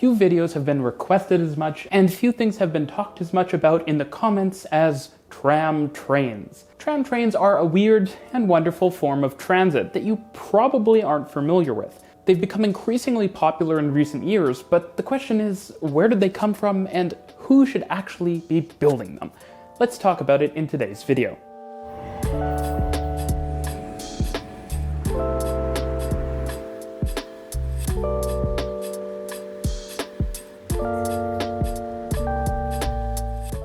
few videos have been requested as much, and few things have been talked as much about in the comments as tram trains. Tram trains are a weird and wonderful form of transit that you probably aren't familiar with. They've become increasingly popular in recent years, but the question is, where did they come from and who should actually be building them? Let's talk about it in today's video.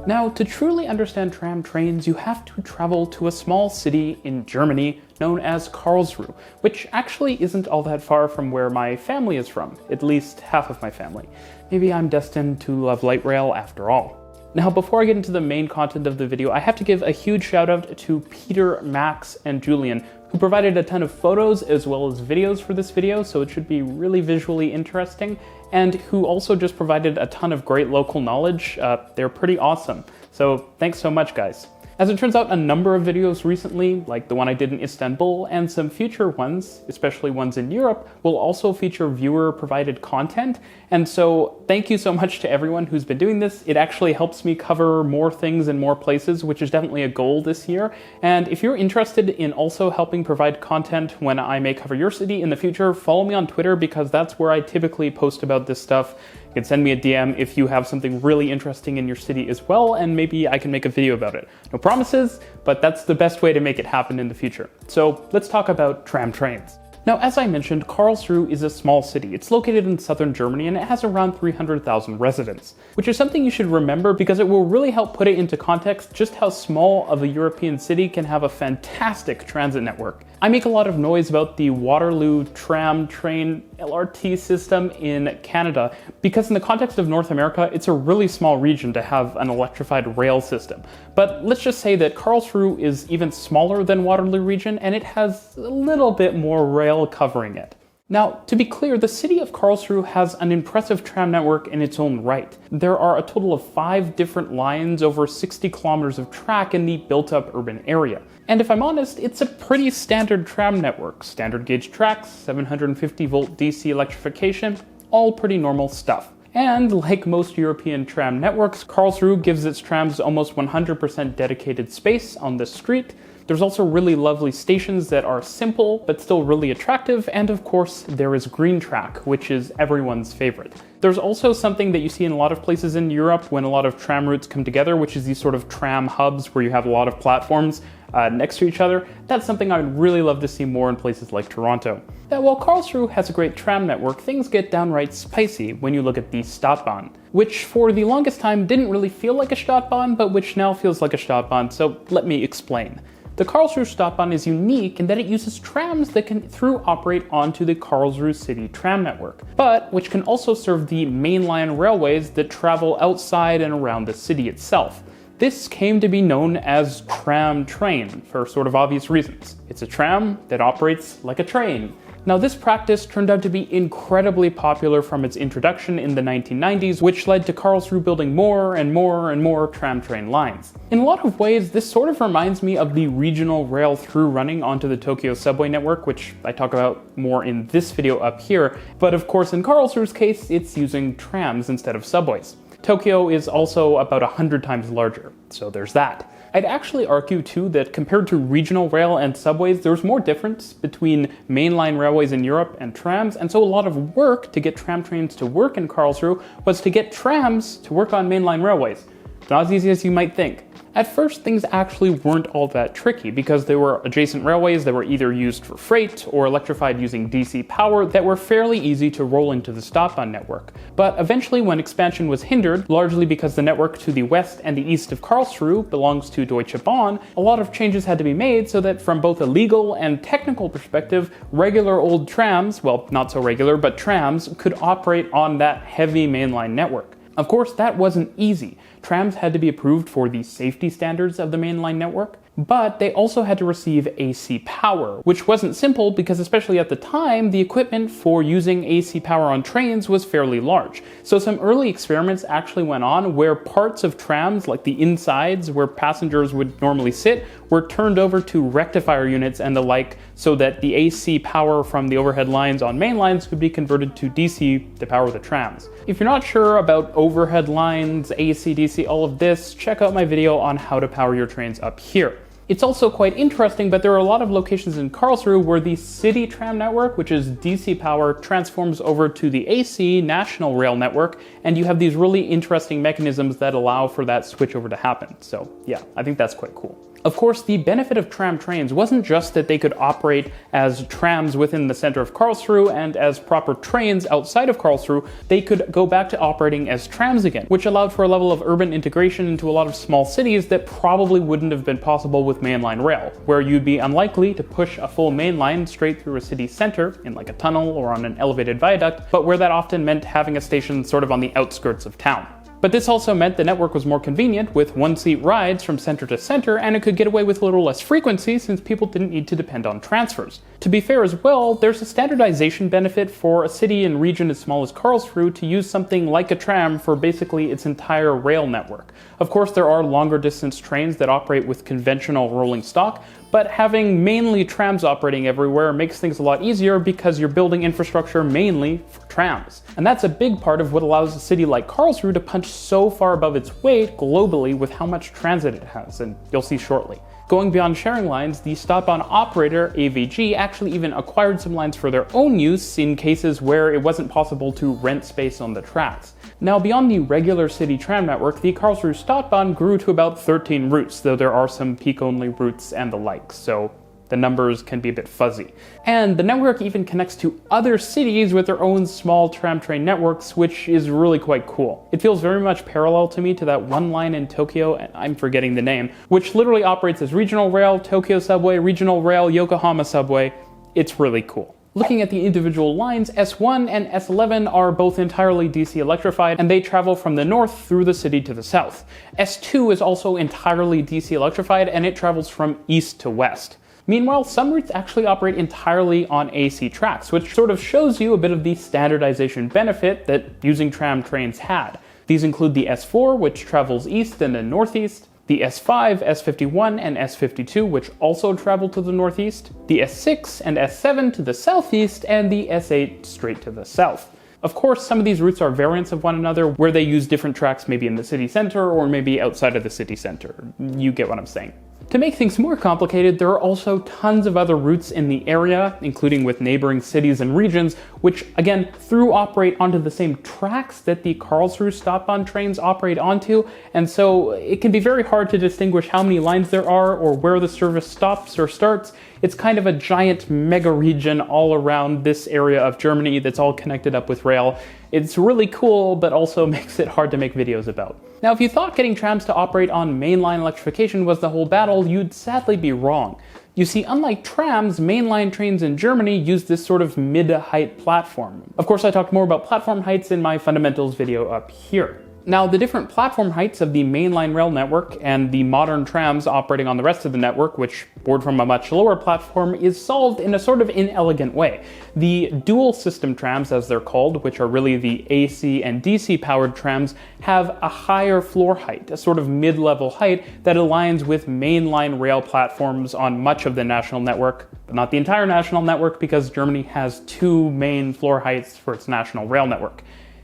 Now, to truly understand tram trains, you have to travel to a small city in Germany known as Karlsruhe, which actually isn't all that far from where my family is from, at least half of my family. Maybe I'm destined to love light rail after all. Now, before I get into the main content of the video, I have to give a huge shout out to Peter, Max, and Julian, who provided a ton of photos as well as videos for this video, so it should be really visually interesting, and who also just provided a ton of great local knowledge. They're pretty awesome. So thanks so much, guys. As it turns out, a number of videos recently, like the one I did in Istanbul, and some future ones, especially ones in Europe, will also feature viewer-provided content. And so thank you so much to everyone who's been doing this. It actually helps me cover more things in more places, which is definitely a goal this year. And if you're interested in also helping provide content when I may cover your city in the future, follow me on Twitter because that's where I typically post about this stuff. You can send me a DM if you have something really interesting in your city as well, and maybe I can make a video about it. No promises, but that's the best way to make it happen in the future. So let's talk about tram trains. Now, as I mentioned, Karlsruhe is a small city. It's located in southern Germany and it has around 300,000 residents, which is something you should remember because it will really help put it into context just how small of a European city can have a fantastic transit network. I make a lot of noise about the Waterloo tram train LRT system in Canada because in the context of North America, it's a really small region to have an electrified rail system. But let's just say that Karlsruhe is even smaller than Waterloo region and it has a little bit more rail covering it. Now, to be clear, the city of Karlsruhe has an impressive tram network in its own right. There are a total of 5 different lines over 60 kilometers of track in the built-up urban area. And if I'm honest, it's a pretty standard tram network. Standard gauge tracks, 750 volt DC electrification, all pretty normal stuff. And like most European tram networks, Karlsruhe gives its trams almost 100% dedicated space on the street. There's also really lovely stations that are simple, but still really attractive, and of course, there is green track, which is everyone's favorite. There's also something that you see in a lot of places in Europe when a lot of tram routes come together, which is these sort of tram hubs where you have a lot of platforms next to each other. That's something I would really love to see more in places like Toronto. Now, while Karlsruhe has a great tram network, things get downright spicy when you look at the Stadtbahn, which for the longest time didn't really feel like a Stadtbahn, but which now feels like a Stadtbahn, so let me explain. The Karlsruhe Stadtbahn is unique in that it uses trams that can operate onto the Karlsruhe city tram network, but which can also serve the mainline railways that travel outside and around the city itself. This came to be known as tram train for sort of obvious reasons. It's a tram that operates like a train. Now, this practice turned out to be incredibly popular from its introduction in the 1990s, which led to Karlsruhe building more and more and more tram train lines. In a lot of ways, this sort of reminds me of the regional rail through running onto the Tokyo subway network, which I talk about more in this video up here. But of course, in Karlsruhe's case, it's using trams instead of subways. Tokyo is also about 100 times larger, so there's that. I'd actually argue too that compared to regional rail and subways, there's more difference between mainline railways in Europe and trams, and so a lot of work to get tram trains to work in Karlsruhe was to get trams to work on mainline railways. Not as easy as you might think. At first, things actually weren't all that tricky because there were adjacent railways that were either used for freight or electrified using DC power that were fairly easy to roll into the Stadtbahn network. But eventually, when expansion was hindered, largely because the network to the west and the east of Karlsruhe belongs to Deutsche Bahn, a lot of changes had to be made so that from both a legal and technical perspective, regular old trams, well, not so regular, but trams, could operate on that heavy mainline network. Of course, that wasn't easy. Trams had to be approved for the safety standards of the mainline network, but they also had to receive AC power, which wasn't simple because especially at the time, the equipment for using AC power on trains was fairly large. So some early experiments actually went on where parts of trams, like the insides where passengers would normally sit, were turned over to rectifier units and the like so that the AC power from the overhead lines on main lines could be converted to DC to power the trams. If you're not sure about overhead lines, AC, DC, all of this, check out my video on how to power your trains up here. It's also quite interesting, but there are a lot of locations in Karlsruhe where the city tram network, which is DC power, transforms over to the AC national rail network, and you have these really interesting mechanisms that allow for that switchover to happen. So yeah, I think that's quite cool. Of course, the benefit of tram trains wasn't just that they could operate as trams within the center of Karlsruhe and as proper trains outside of Karlsruhe, they could go back to operating as trams again, which allowed for a level of urban integration into a lot of small cities that probably wouldn't have been possible with mainline rail, where you'd be unlikely to push a full main line straight through a city center in like a tunnel or on an elevated viaduct, but where that often meant having a station sort of on the outskirts of town. But this also meant the network was more convenient with one-seat rides from center to center, and it could get away with a little less frequency since people didn't need to depend on transfers. To be fair as well, there's a standardization benefit for a city and region as small as Karlsruhe to use something like a tram for basically its entire rail network. Of course, there are longer distance trains that operate with conventional rolling stock, but having mainly trams operating everywhere makes things a lot easier because you're building infrastructure mainly for trams. And that's a big part of what allows a city like Karlsruhe to punch so far above its weight globally with how much transit it has, and you'll see shortly. Going beyond sharing lines, the stop-on operator, AVG, actually even acquired some lines for their own use in cases where it wasn't possible to rent space on the tracks. Now, beyond the regular city tram network, the Karlsruhe Stadtbahn grew to about 13 routes, though there are some peak-only routes and the like, so the numbers can be a bit fuzzy. And the network even connects to other cities with their own small tram train networks, which is really quite cool. It feels very much parallel to me to that one line in Tokyo, and I'm forgetting the name, which literally operates as regional rail, Tokyo subway, regional rail, Yokohama subway. It's really cool. Looking at the individual lines, S1 and S11 are both entirely DC electrified, and they travel from the north through the city to the south. S2 is also entirely DC electrified, and it travels from east to west. Meanwhile, some routes actually operate entirely on AC tracks, which sort of shows you a bit of the standardization benefit that using tram trains had. These include the S4, which travels east and then northeast, the S5, S51, and S52, which also travel to the northeast, the S6 and S7 to the southeast, and the S8 straight to the south. Of course, some of these routes are variants of one another, where they use different tracks maybe in the city center or maybe outside of the city center. You get what I'm saying. To make things more complicated, there are also tons of other routes in the area, including with neighboring cities and regions, which again, operate onto the same tracks that the Karlsruhe Stadtbahn trains operate onto, and so it can be very hard to distinguish how many lines there are or where the service stops or starts. It's kind of a giant mega region all around this area of Germany that's all connected up with rail. It's really cool, but also makes it hard to make videos about. Now, if you thought getting trams to operate on mainline electrification was the whole battle, you'd sadly be wrong. You see, unlike trams, mainline trains in Germany use this sort of mid-height platform. Of course, I talked more about platform heights in my fundamentals video up here. Now, the different platform heights of the mainline rail network and the modern trams operating on the rest of the network, which board from a much lower platform, is solved in a sort of inelegant way. The dual system trams, as they're called, which are really the AC and DC powered trams, have a higher floor height, a sort of mid-level height that aligns with mainline rail platforms on much of the national network, but not the entire national network because Germany has two main floor heights for its national rail network.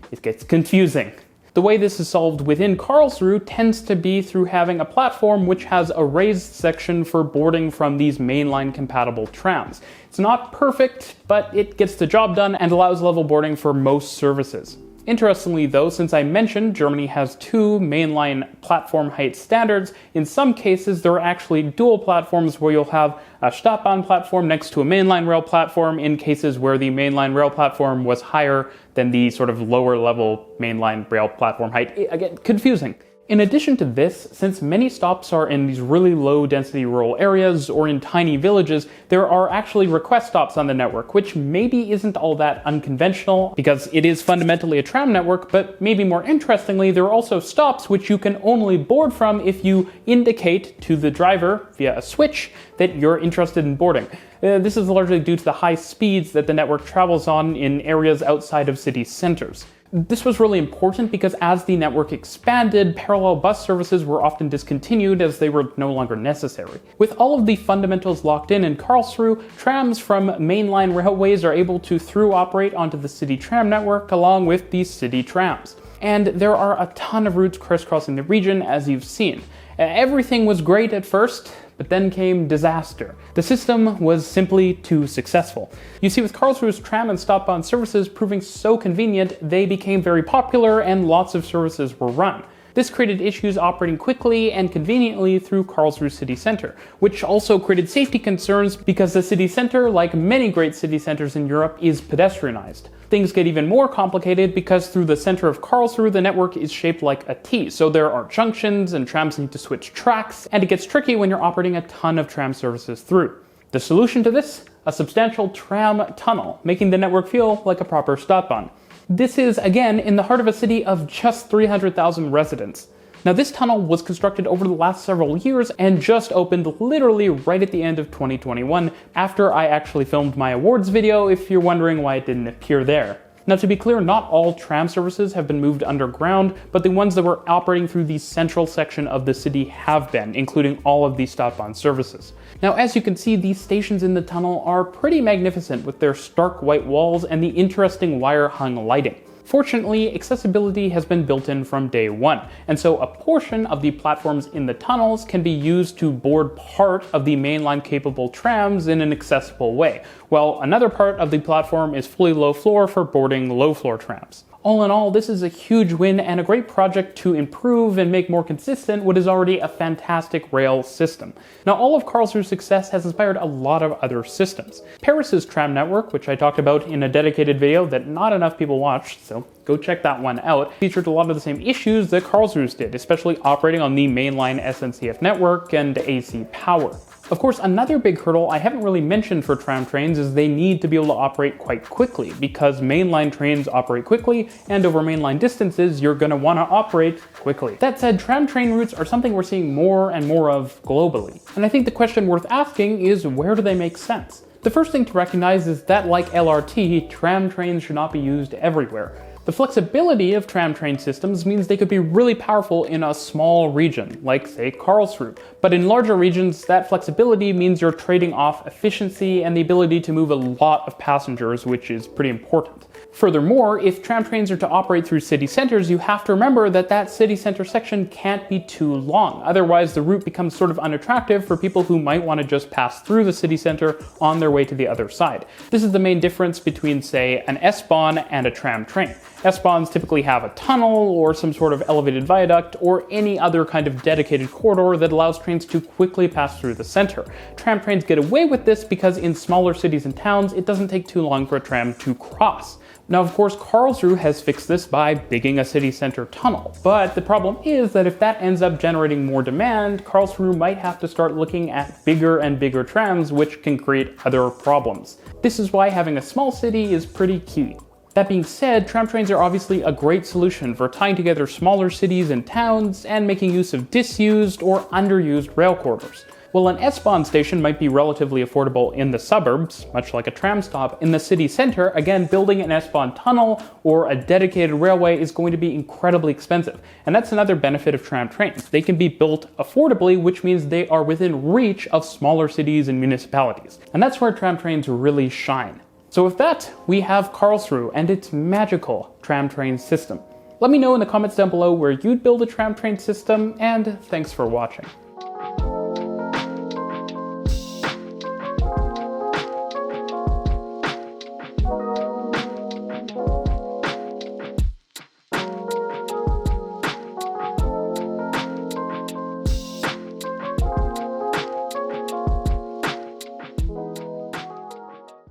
It gets confusing. The way this is solved within Karlsruhe tends to be through having a platform which has a raised section for boarding from these mainline compatible trams. It's not perfect, but it gets the job done and allows level boarding for most services. Interestingly though, since I mentioned Germany has two mainline platform height standards, in some cases there are actually dual platforms where you'll have a Stadtbahn platform next to a mainline rail platform in cases where the mainline rail platform was higher than the sort of lower level mainline rail platform height. Again, confusing. In addition to this, since many stops are in these really low density rural areas or in tiny villages, there are actually request stops on the network, which maybe isn't all that unconventional because it is fundamentally a tram network, but maybe more interestingly, there are also stops which you can only board from if you indicate to the driver via a switch that you're interested in boarding. This is largely due to the high speeds that the network travels on in areas outside of city centers. This was really important because as the network expanded, parallel bus services were often discontinued as they were no longer necessary. With all of the fundamentals locked in Karlsruhe, trams from mainline railways are able to through operate onto the city tram network along with the city trams. And there are a ton of routes crisscrossing the region, as you've seen. Everything was great at first, but then came disaster. The system was simply too successful. You see, with Karlsruhe's tram and stop-on services proving so convenient, they became very popular and lots of services were run. This created issues operating quickly and conveniently through Karlsruhe city center, which also created safety concerns because the city center, like many great city centers in Europe, is pedestrianized. Things get even more complicated because through the center of Karlsruhe, the network is shaped like a T, so there are junctions and trams need to switch tracks, and it gets tricky when you're operating a ton of tram services through. The solution to this? A substantial tram tunnel, making the network feel like a proper stop-on. This is, again, in the heart of a city of just 300,000 residents. Now, this tunnel was constructed over the last several years and just opened literally right at the end of 2021, after I actually filmed my awards video, if you're wondering why it didn't appear there. Now, to be clear, not all tram services have been moved underground, but the ones that were operating through the central section of the city have been, including all of the stop-on services. Now, as you can see, these stations in the tunnel are pretty magnificent with their stark white walls and the interesting wire-hung lighting. Fortunately, accessibility has been built in from day one, and so a portion of the platforms in the tunnels can be used to board part of the mainline-capable trams in an accessible way, while another part of the platform is fully low-floor for boarding low-floor trams. All in all, this is a huge win and a great project to improve and make more consistent what is already a fantastic rail system. Now, all of Karlsruhe's success has inspired a lot of other systems. Paris's tram network, which I talked about in a dedicated video that not enough people watched, so go check that one out, featured a lot of the same issues that Karlsruhe's did, especially operating on the mainline SNCF network and AC power. Of course, another big hurdle I haven't really mentioned for tram trains is they need to be able to operate quite quickly, because mainline trains operate quickly, and over mainline distances, you're going to want to operate quickly. That said, tram train routes are something we're seeing more and more of globally. And I think the question worth asking is, where do they make sense? The first thing to recognize is that, like LRT, tram trains should not be used everywhere. The flexibility of tram train systems means they could be really powerful in a small region, like say Karlsruhe. But in larger regions, that flexibility means you're trading off efficiency and the ability to move a lot of passengers, which is pretty important. Furthermore, if tram trains are to operate through city centers, you have to remember that that city center section can't be too long. Otherwise, the route becomes sort of unattractive for people who might want to just pass through the city center on their way to the other side. This is the main difference between, say, an S-Bahn and a tram train. S-Bahns typically have a tunnel or some sort of elevated viaduct or any other kind of dedicated corridor that allows trains to quickly pass through the center. Tram trains get away with this because in smaller cities and towns, it doesn't take too long for a tram to cross. Now, of course, Karlsruhe has fixed this by digging a city center tunnel, but the problem is that if that ends up generating more demand, Karlsruhe might have to start looking at bigger and bigger trams, which can create other problems. This is why having a small city is pretty key. That being said, tram trains are obviously a great solution for tying together smaller cities and towns and making use of disused or underused rail corridors. While an S-Bahn station might be relatively affordable in the suburbs, much like a tram stop, in the city center, again, building an S-Bahn tunnel or a dedicated railway is going to be incredibly expensive. And that's another benefit of tram trains. They can be built affordably, which means they are within reach of smaller cities and municipalities. And that's where tram trains really shine. So with that, we have Karlsruhe and its magical tram train system. Let me know in the comments down below where you'd build a tram train system, and thanks for watching.